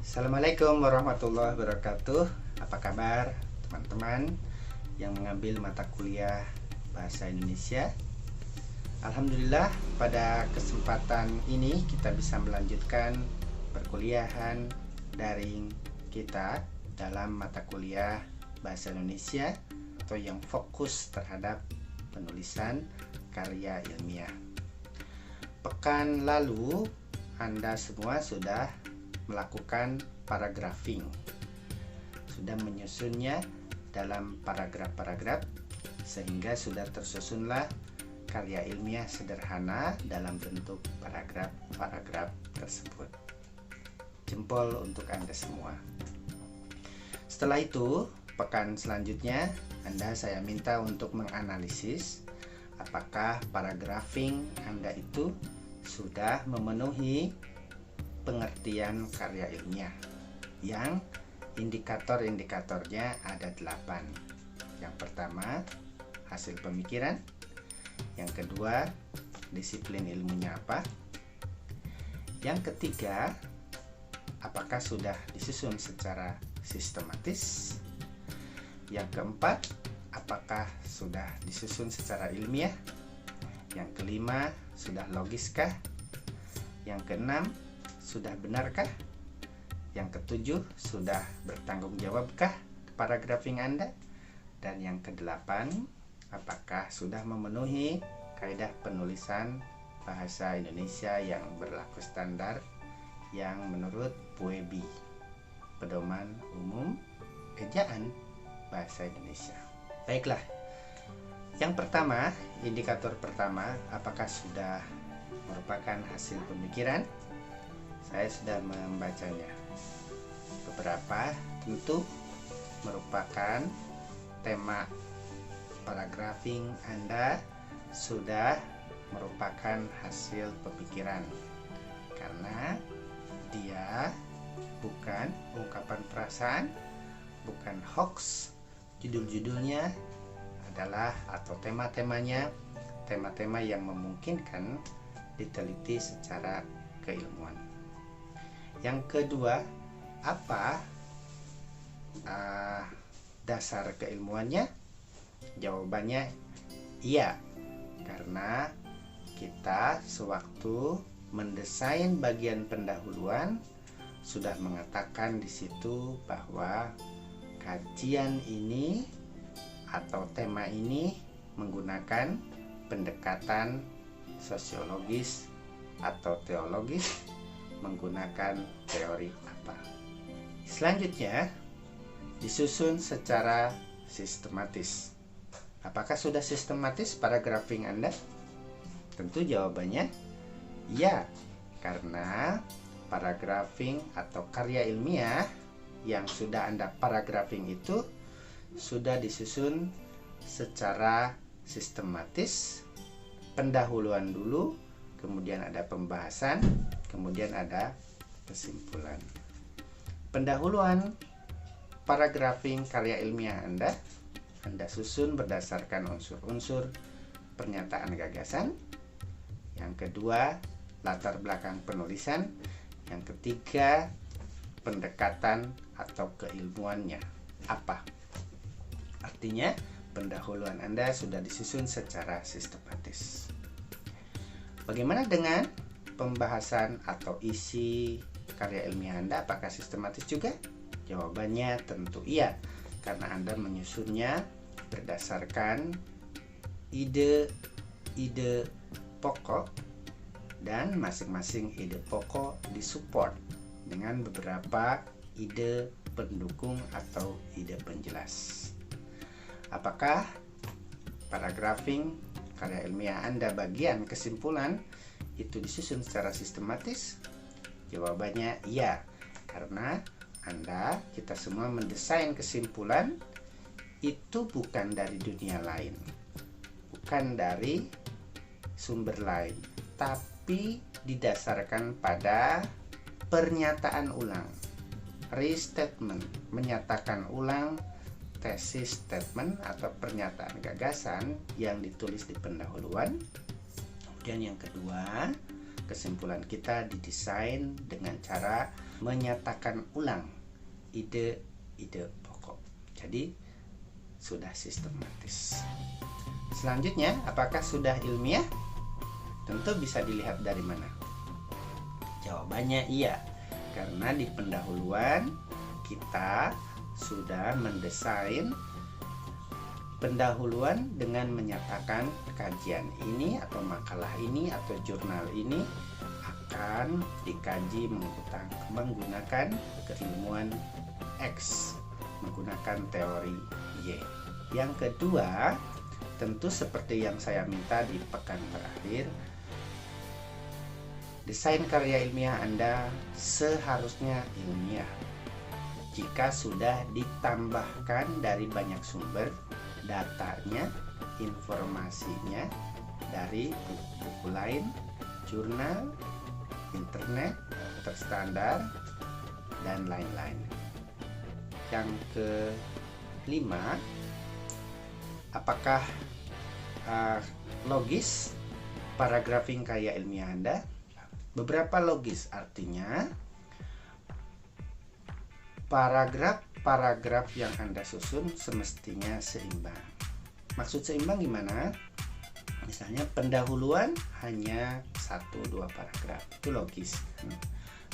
Assalamualaikum warahmatullahi wabarakatuh. Apa kabar teman-teman yang mengambil mata kuliah Bahasa Indonesia? Alhamdulillah, pada kesempatan ini kita bisa melanjutkan perkuliahan daring kita dalam mata kuliah Bahasa Indonesia atau yang fokus terhadap penulisan karya ilmiah. Pekan lalu Anda semua sudah melakukan paragraphing, sudah menyusunnya dalam paragraf-paragraf sehingga sudah tersusunlah karya ilmiah sederhana dalam bentuk paragraf-paragraf tersebut. Jempol untuk Anda semua. Setelah itu, pekan selanjutnya saya minta untuk menganalisis apakah paragraphing Anda itu sudah memenuhi pengertian karya ilmiah yang indikator-indikatornya ada 8. Yang pertama, hasil pemikiran. Yang kedua, disiplin ilmunya apa. Yang ketiga, apakah sudah disusun secara sistematis. Yang keempat, apakah sudah disusun secara ilmiah. Yang kelima, sudah logiskah. Yang keenam, sudah benarkah? Yang ketujuh, sudah bertanggung jawabkah paragraphing Anda? Dan yang kedelapan, apakah sudah memenuhi kaidah penulisan bahasa Indonesia yang berlaku standar yang menurut PUEBI, Pedoman Umum Ejaan Bahasa Indonesia. Baiklah, yang pertama, indikator pertama, apakah sudah merupakan hasil pemikiran? Saya sudah membacanya. Beberapa tentu merupakan tema paragraphing Anda sudah merupakan hasil pemikiran karena dia bukan ungkapan perasaan, bukan hoax. Judul-judulnya adalah atau tema-temanya tema-tema yang memungkinkan diteliti secara keilmuan. Yang kedua, apa dasar keilmuannya? Jawabannya iya, karena kita sewaktu mendesain bagian pendahuluan sudah mengatakan di situ bahwa kajian ini atau tema ini menggunakan pendekatan sosiologis atau teologis, menggunakan teori apa. Selanjutnya, disusun secara sistematis. Apakah sudah sistematis paragraphing Anda? Tentu jawabannya ya, karena paragraphing atau karya ilmiah yang sudah Anda paragraphing itu sudah disusun secara sistematis. Pendahuluan dulu, kemudian ada pembahasan, kemudian ada kesimpulan. Pendahuluan paragraphing karya ilmiah Anda susun berdasarkan unsur-unsur pernyataan gagasan. Yang kedua, latar belakang penulisan. Yang ketiga, pendekatan atau keilmuannya apa. Artinya, pendahuluan Anda sudah disusun secara sistematis. Bagaimana dengan pembahasan atau isi karya ilmiah Anda? Apakah sistematis juga? Jawabannya tentu iya, karena Anda menyusunnya berdasarkan ide-ide pokok, dan masing-masing ide pokok disupport dengan beberapa ide pendukung atau ide penjelas. Apakah paragraphing karya ilmiah Anda bagian kesimpulan itu disusun secara sistematis? Jawabannya iya, karena kita semua mendesain kesimpulan itu bukan dari dunia lain, bukan dari sumber lain, tapi didasarkan pada pernyataan ulang, restatement, menyatakan ulang tesis statement atau pernyataan gagasan yang ditulis di pendahuluan. Kemudian yang kedua, kesimpulan kita didesain dengan cara menyatakan ulang ide-ide pokok. Jadi sudah sistematis. Selanjutnya, apakah sudah ilmiah? Tentu bisa dilihat dari mana. Jawabannya iya, karena di pendahuluan kita sudah mendesain pendahuluan dengan menyatakan kajian ini atau makalah ini atau jurnal ini akan dikaji menggunakan keilmuan X, menggunakan teori Y. Yang kedua, tentu seperti yang saya minta di pekan terakhir, desain karya ilmiah Anda seharusnya ilmiah. Jika sudah ditambahkan dari banyak sumber, datanya, informasinya dari buku-buku lain, jurnal, internet, terstandar, dan lain-lain. Yang kelima, apakah logis paragrafing karya ilmiah Anda? Beberapa logis, artinya paragraf yang Anda susun semestinya seimbang. Maksud seimbang gimana? Misalnya pendahuluan hanya 1-2 paragraf, itu logis.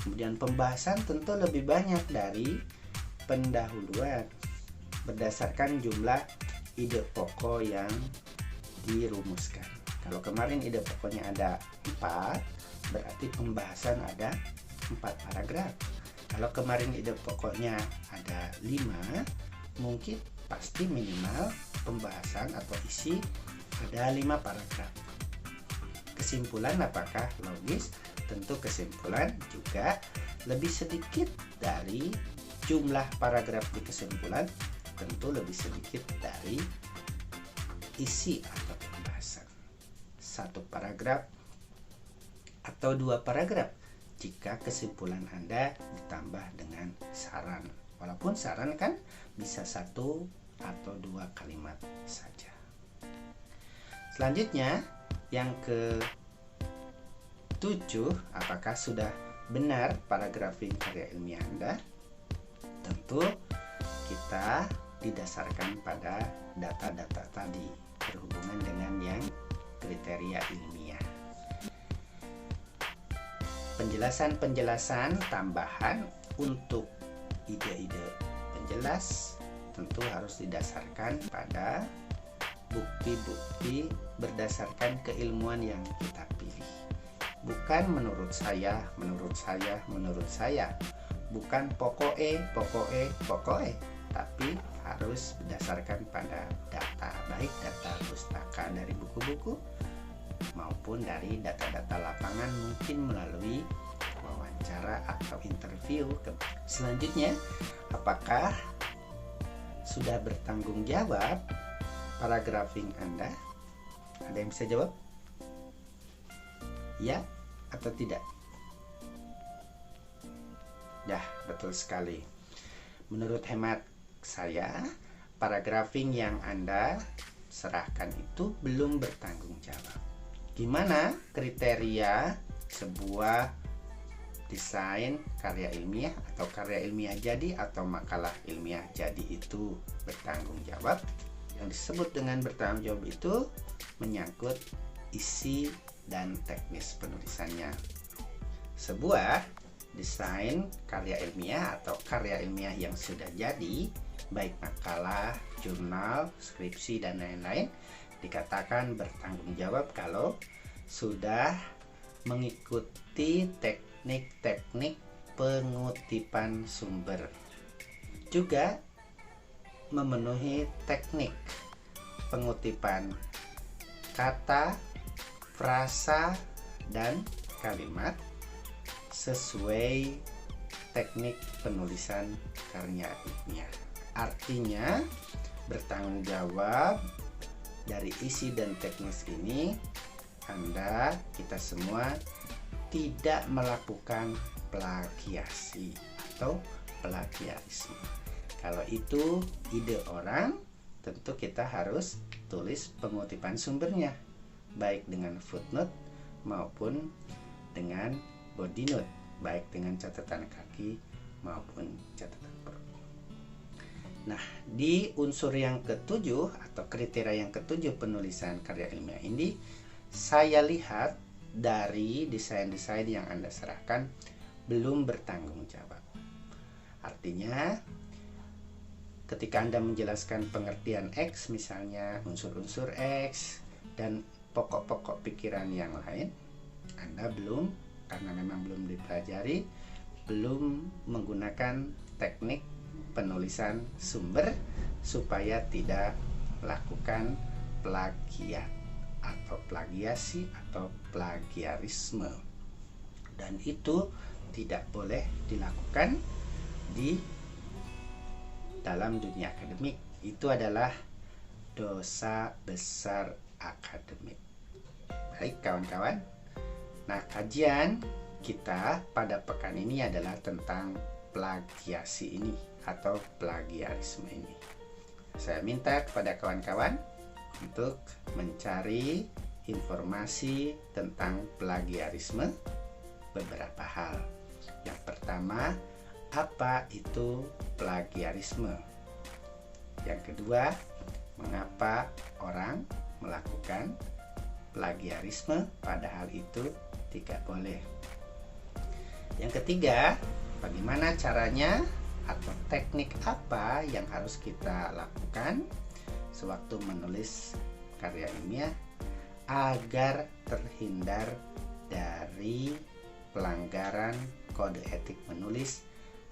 Kemudian pembahasan tentu lebih banyak dari pendahuluan berdasarkan jumlah ide pokok yang dirumuskan. Kalau kemarin ide pokoknya ada 4, berarti pembahasan ada 4 paragraf. Kalau kemarin ide pokoknya ada 5, mungkin pasti minimal pembahasan atau isi ada 5 paragraf. Kesimpulan apakah logis? Tentu kesimpulan juga lebih sedikit dari jumlah paragraf di kesimpulan, tentu lebih sedikit dari isi atau pembahasan. 1 paragraf atau 2 paragraf jika kesimpulan Anda ditambah dengan saran. Walaupun saran kan bisa 1 atau 2 kalimat saja. Selanjutnya, yang ke-7, apakah sudah benar paragrafing karya ilmiah Anda? Tentu kita didasarkan pada data-data tadi berhubungan dengan yang kriteria ilmiah. Penjelasan-penjelasan tambahan untuk ide-ide penjelas tentu harus didasarkan pada bukti-bukti berdasarkan keilmuan yang kita pilih. Bukan menurut saya, bukan pokoknya, tapi harus berdasarkan pada data, baik data pustaka dari buku-buku maupun dari data-data lapangan, mungkin melalui wawancara atau interview. Selanjutnya, apakah sudah bertanggung jawab paragrafing Anda? Ada yang bisa jawab? Ya atau tidak? Dah, betul sekali. Menurut hemat saya, paragrafing yang Anda serahkan itu belum bertanggung jawab. Gimana kriteria sebuah desain karya ilmiah atau karya ilmiah jadi atau makalah ilmiah jadi itu bertanggung jawab? Yang disebut dengan bertanggung jawab itu menyangkut isi dan teknis penulisannya. Sebuah desain karya ilmiah atau karya ilmiah yang sudah jadi, baik makalah, jurnal, skripsi, dan lain-lain, dikatakan bertanggung jawab kalau sudah mengikuti teknik-teknik pengutipan sumber, juga memenuhi teknik pengutipan kata, frasa, dan kalimat sesuai teknik penulisan karya ilmiah. Artinya, bertanggung jawab dari isi dan teknis ini, kita semua tidak melakukan plagiasi atau plagiarisme. Kalau itu ide orang, tentu kita harus tulis pengutipan sumbernya, baik dengan footnote maupun dengan body note, baik dengan catatan kaki kaki maupun catatan perut. Nah, di unsur yang ketujuh atau kriteria yang ketujuh penulisan karya ilmiah ini, saya lihat dari desain-desain yang Anda serahkan belum bertanggung jawab. Artinya, ketika Anda menjelaskan pengertian X, misalnya unsur-unsur X dan pokok-pokok pikiran yang lain, Anda belum, karena memang belum dipelajari, belum menggunakan teknik penulisan sumber supaya tidak melakukan plagiat atau plagiasi atau plagiarisme. Dan itu tidak boleh dilakukan di dalam dunia akademik. Itu adalah dosa besar akademik. Baik kawan-kawan. Nah, kajian kita pada pekan ini adalah tentang plagiasi ini atau plagiarisme ini. Saya minta kepada kawan-kawan untuk mencari informasi tentang plagiarisme beberapa hal. Yang pertama, apa itu plagiarisme? Yang kedua, mengapa orang melakukan plagiarisme padahal itu tidak boleh? Yang ketiga, bagaimana caranya atau teknik apa yang harus kita lakukan sewaktu menulis karya ilmiah agar terhindar dari pelanggaran kode etik menulis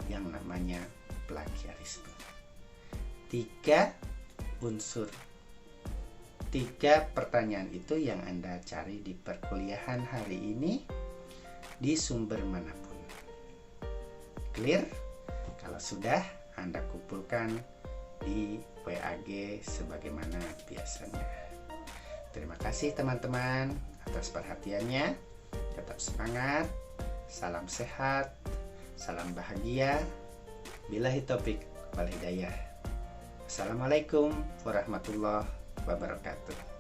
yang namanya plagiarisme. Tiga pertanyaan itu yang Anda cari di perkuliahan hari ini di sumber manapun. Clear? Kalau sudah, Anda kumpulkan di WAG sebagaimana biasanya. Terima kasih teman-teman atas perhatiannya. Tetap semangat. Salam sehat. Salam bahagia. Billahi taufik wal hidayah. Assalamualaikum warahmatullahi wabarakatuh.